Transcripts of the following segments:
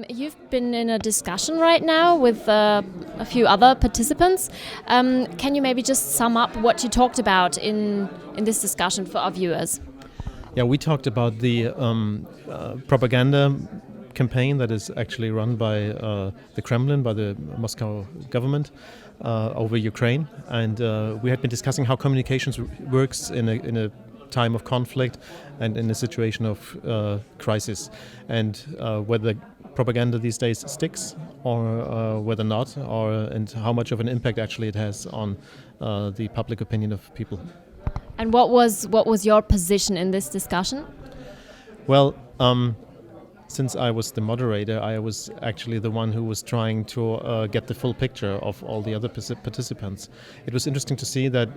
You've been in a discussion right now with a few other participants. Can you maybe just sum up what you talked about in this discussion for our viewers? Yeah, we talked about the propaganda campaign that is actually run by the Kremlin, by the Moscow government over Ukraine, and we had been discussing how communications works in a time of conflict and in a situation of crisis, and whether propaganda these days sticks or whether not, and how much of an impact actually it has on the public opinion of people. And what was your position in this discussion? Well, since I was the moderator, I was actually the one who was trying to get the full picture of all the other participants. It was interesting to see that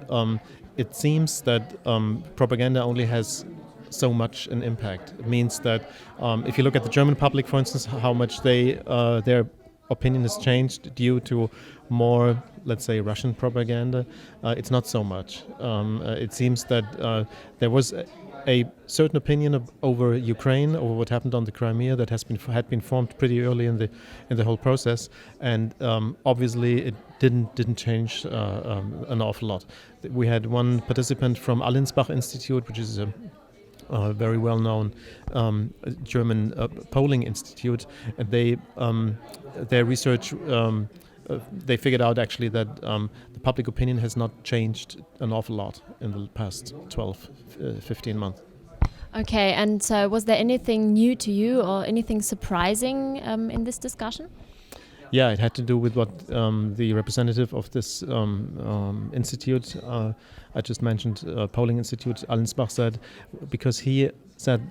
it seems that propaganda only has so much an impact. It means that if you look at the German public, for instance, how much their opinion has changed due to more, let's say, Russian propaganda, it's not so much. It seems that there was a certain opinion over Ukraine, over what happened on the Crimea, that had been formed pretty early in the whole process, and obviously it didn't change an awful lot. We had one participant from Allensbach Institute, which is a very well-known German polling institute, and their research. They figured out actually that the public opinion has not changed an awful lot in the past 12, 15 months. Okay, and so was there anything new to you or anything surprising in this discussion? Yeah, it had to do with what the representative of this institute, I just mentioned, polling institute, Allensbach, said, because he said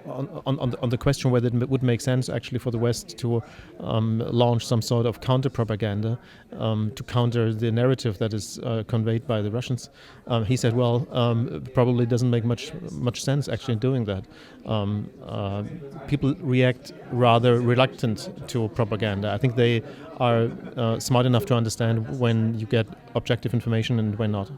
on the question whether it would make sense actually for the West to launch some sort of counter-propaganda to counter the narrative that is conveyed by the Russians. He said, well, probably doesn't make much sense actually doing that. People react rather reluctant to propaganda. I think they are smart enough to understand when you get objective information and when not.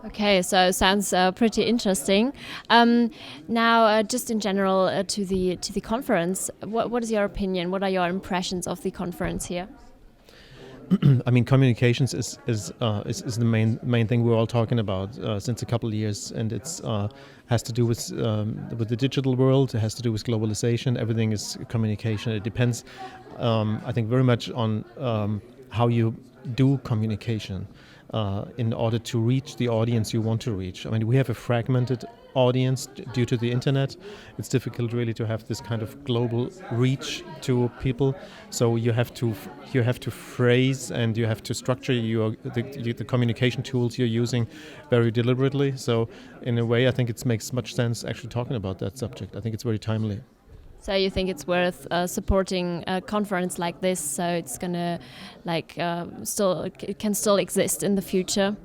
Okay, so sounds pretty interesting. Now, just in general, to the conference, what is your opinion? What are your impressions of the conference here? I mean, communications is the main thing we're all talking about since a couple of years, and it's has to do with the digital world. It has to do with globalization. Everything is communication. It depends, I think, very much on how you do communication in order to reach the audience you want to reach. I mean, we have a fragmented audience due to the internet. It's difficult really to have this kind of global reach to people. So you have to phrase and you have to structure the communication tools you're using very deliberately. So in a way, I think it makes much sense actually talking about that subject. I think it's very timely. So you think it's worth supporting a conference like this, so it's gonna it can still exist in the future?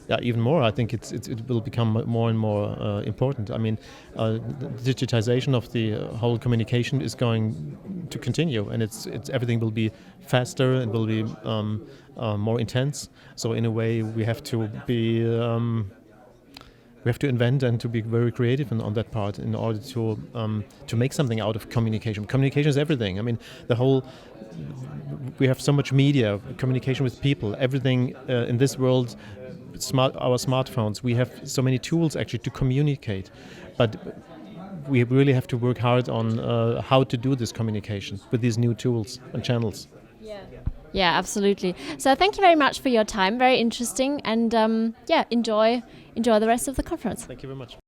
Yeah, even more. I think it will become more and more important. I mean, the digitization of the whole communication is going to continue, and it's everything will be faster and will be more intense. So in a way, we have to be. We have to invent and to be very creative on that part in order to make something out of communication. Communication is everything. I mean, we have so much media, communication with people, everything in this world, our smartphones. We have so many tools actually to communicate, but we really have to work hard on how to do this communication with these new tools and channels. Yeah, absolutely. So thank you very much for your time. Very interesting, and enjoy the rest of the conference. Thank you very much.